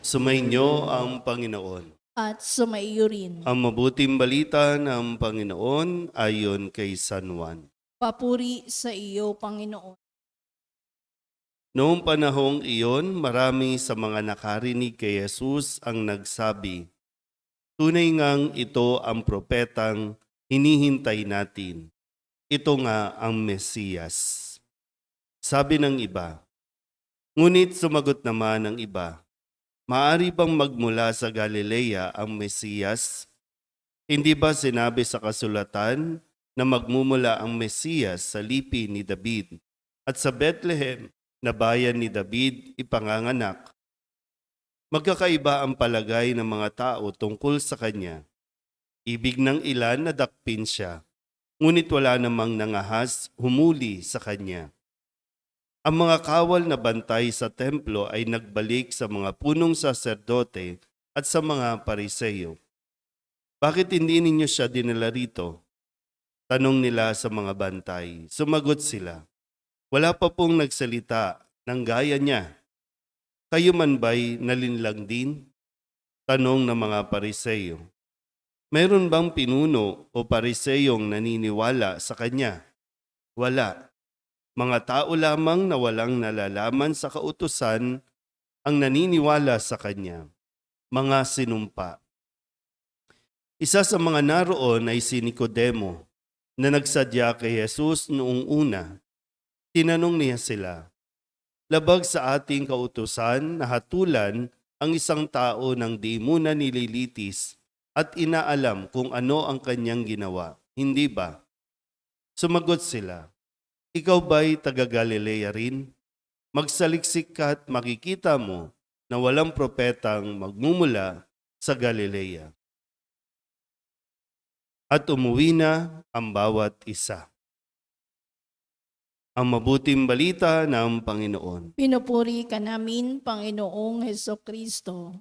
Sumainyo ang Panginoon. at sumaiyo rin. Ang mabuting balita ng Panginoon ayon kay San Juan. Papuri sa iyo, Panginoon. Noong panahong iyon, marami sa mga nakarinig kay Jesus ang nagsabi, "Tunay ngang ito ang propetang hinihintay natin. Ito nga ang Mesiyas." Sabi ng iba. Ngunit sumagot naman ng iba, "Maari bang magmula sa Galilea ang Mesiyas? Hindi ba sinabi sa kasulatan na magmumula ang Mesiyas sa lipi ni David at sa Bethlehem na bayan ni David ipanganganak?" Magkakaiba ang palagay ng mga tao tungkol sa kanya. Ibig ng ilan na dakpin siya, ngunit wala namang nangahas humuli sa kanya. Ang mga kawal na bantay sa templo ay nagbalik sa mga punong saserdote at sa mga pariseyo. "Bakit hindi ninyo siya dinala rito?" Tanong nila sa mga bantay. Sumagot sila, "Wala pa pong nagsalita ng gaya niya. Kayo man ba'y nalinlang din?" Tanong ng mga pariseyo. "Meron bang pinuno o pariseyong naniniwala sa kanya?" Wala. Mga tao lamang na walang nalalaman sa kautusan ang naniniwala sa kanya. Mga sinumpa. Isa sa mga naroon ay si Nicodemo na nagsadya kay Jesus noong una. Tinanong niya sila, "Labag sa ating kautusan na hatulan ang isang tao ng di muna nililitis at inaalam kung ano ang kanyang ginawa, hindi ba?" Sumagot sila, "Ikaw ba'y taga-Galilea rin? Magsaliksik ka at makikita mo na walang propetang magmumula sa Galilea." At umuwi na ang bawat isa. Ang mabuting balita ng Panginoon. Pinupuri ka namin, Panginoong Hesukristo.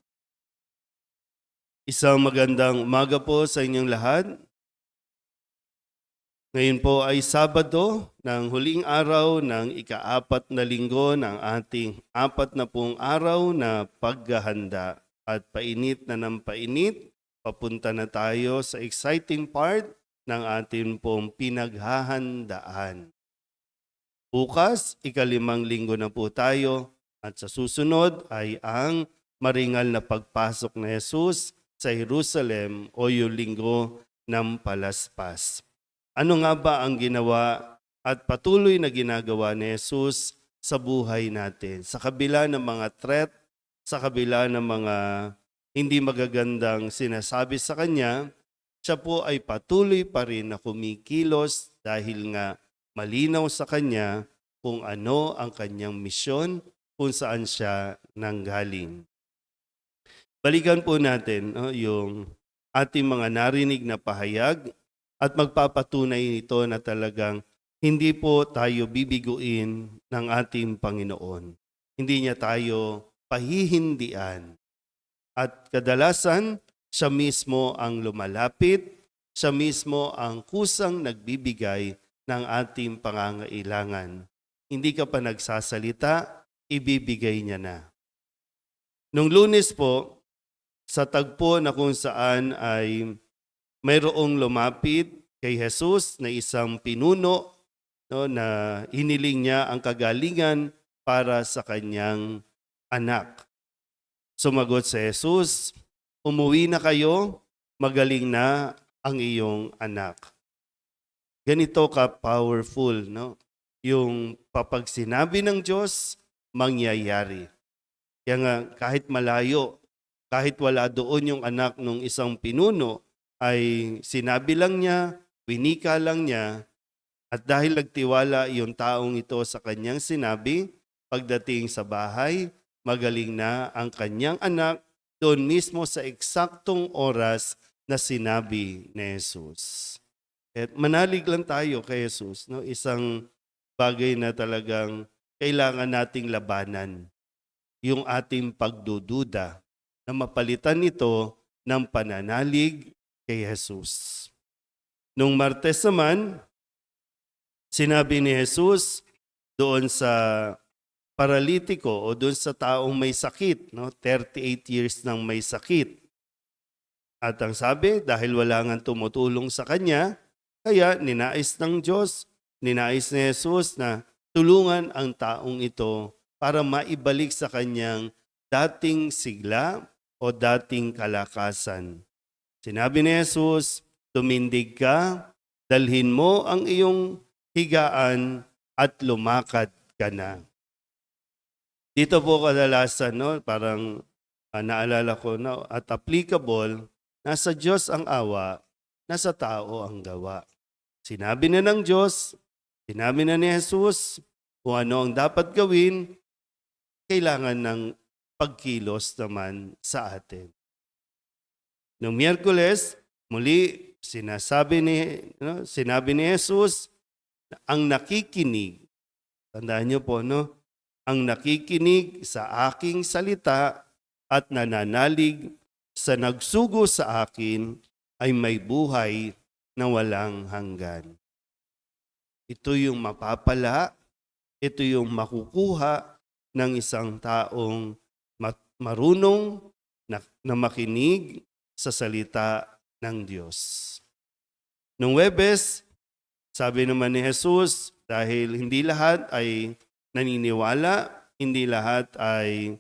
Isang magandang umaga po sa inyong lahat. Ngayon po ay Sabado ng huling araw ng ika-4 na linggo ng ating 40 araw na paghahanda. At painit na ng painit, papunta na tayo sa exciting part ng ating pong pinaghahandaan. Bukas, ika-5 linggo na po tayo at sa susunod ay ang maringal na pagpasok ni Jesus sa Jerusalem o yung linggo ng Palaspas. Ano nga ba ang ginawa at patuloy na ginagawa ni Jesus sa buhay natin? Sa kabila ng mga threat, sa kabila ng mga hindi magagandang sinasabi sa Kanya, siya po ay patuloy pa rin na kumikilos dahil nga malinaw sa Kanya kung ano ang Kanyang misyon, kung saan siya nanggaling. Balikan po natin yung ating mga narinig na pahayag at magpapatunay nito na talagang hindi po tayo bibiguin ng ating Panginoon. Hindi niya tayo pahihindian. At kadalasan, siya mismo ang lumalapit, siya mismo ang kusang nagbibigay ng ating pangangailangan. Hindi ka pa nagsasalita, ibibigay niya na. Nung Lunes po, sa tagpo na kung saan ay mayroong lumapit kay Jesus na isang pinuno na hiniling niya ang kagalingan para sa kanyang anak. Sumagot si Jesus, "Umuwi na kayo, magaling na ang iyong anak." Ganito ka-powerful, no? Yung kapag sinabi ng Diyos, mangyayari. Kaya nga kahit malayo, kahit wala doon yung anak ng isang pinuno, ay sinabi lang niya, winika lang niya, at dahil nagtiwala yung taong ito sa kanyang sinabi, pagdating sa bahay, magaling na ang kanyang anak doon mismo sa eksaktong oras na sinabi ni Jesus. At manalig lang tayo kay Jesus, no? Isang bagay na talagang kailangan nating labanan, yung ating pagdududa, na mapalitan ito ng pananalig kay Jesus. Nung Martes naman, sinabi ni Jesus doon sa paralitiko o dun sa taong may sakit, no? 38 years nang may sakit. At ang sabi, dahil wala nga tumutulong sa kanya, kaya ninais ng Diyos, ninais ni Jesus na tulungan ang taong ito para maibalik sa kanyang dating sigla o dating kalakasan. Sinabi ni Jesus, tumindig ka, dalhin mo ang iyong higaan at lumakad ka na. Dito po kadalasan, no, parang naalala ko na at applicable, nasa Diyos ang awa, nasa tao ang gawa. Sinabi na ng Diyos, sinabi na ni Jesus kung ano ang dapat gawin, kailangan ng pagkilos naman sa atin. Noong Miyerkules, muli sinabi ni Jesus, ang nakikinig, tandaan niyo po, no? Ang nakikinig sa aking salita at nananalig sa nagsugo sa akin ay may buhay na walang hanggan. Ito yung mapapala, ito yung makukuha ng isang taong marunong na makinig sa salita ng Diyos. Nung Huwebes, sabi naman ni Jesus, dahil hindi lahat ay naniniwala, hindi lahat ay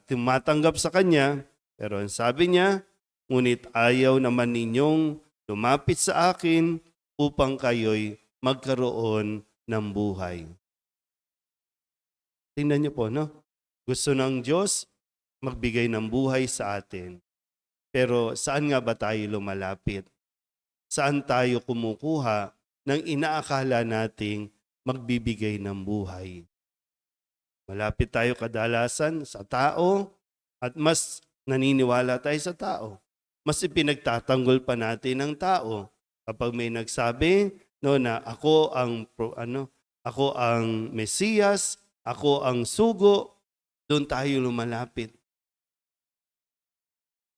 tumatanggap sa Kanya, pero ang sabi niya, ngunit ayaw naman ninyong lumapit sa akin upang kayo'y magkaroon ng buhay. Tingnan niyo po, no? Gusto ng Diyos magbigay ng buhay sa atin. Pero saan nga ba tayo lumalapit? Saan tayo kumukuha ng inaakala nating magbibigay ng buhay? Malapit tayo kadalasan sa tao at mas naniniwala tayo sa tao. Mas ipinagtatanggol pa natin ang tao. Kapag may nagsabi no, na ako ang Mesiyas, ako ang sugo, doon tayo lumalapit.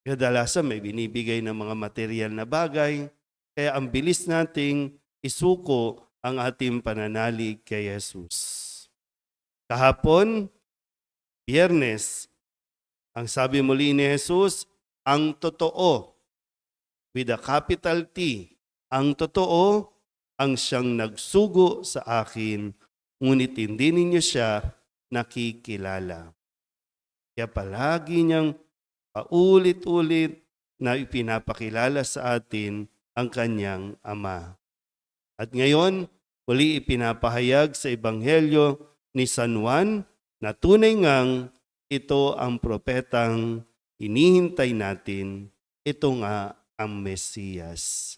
Kadalasan may binibigay ng mga material na bagay, kaya ang bilis nating isuko ang ating pananalig kay Jesus. Kahapon, Biyernes, ang sabi muli ni Jesus, ang totoo, with a capital T, ang totoo, ang siyang nagsugo sa akin, ngunit hindi ninyo siya nakikilala. Kaya palagi niyang paulit-ulit na ipinapakilala sa atin ang kanyang Ama. At ngayon, muli ipinapahayag sa Ebanghelyo ni San Juan na tunay ngang ito ang propetang hinihintay natin, ito nga ang Mesiyas.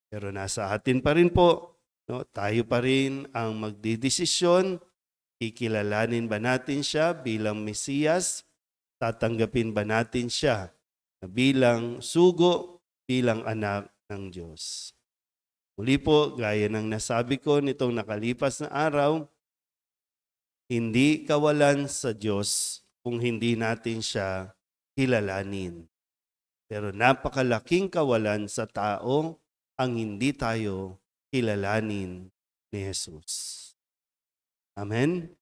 Pero nasa atin pa rin po, no? Tayo pa rin ang magdidesisyon, kikilalanin ba natin siya bilang Mesiyas, tatanggapin ba natin siya na bilang sugo, bilang anak ng Diyos. Muli po, gaya ng nasabi ko nitong nakalipas na araw, hindi kawalan sa Diyos kung hindi natin siya kilalanin. Pero napakalaking kawalan sa tao ang hindi tayo kilalanin ni Jesus. Amen?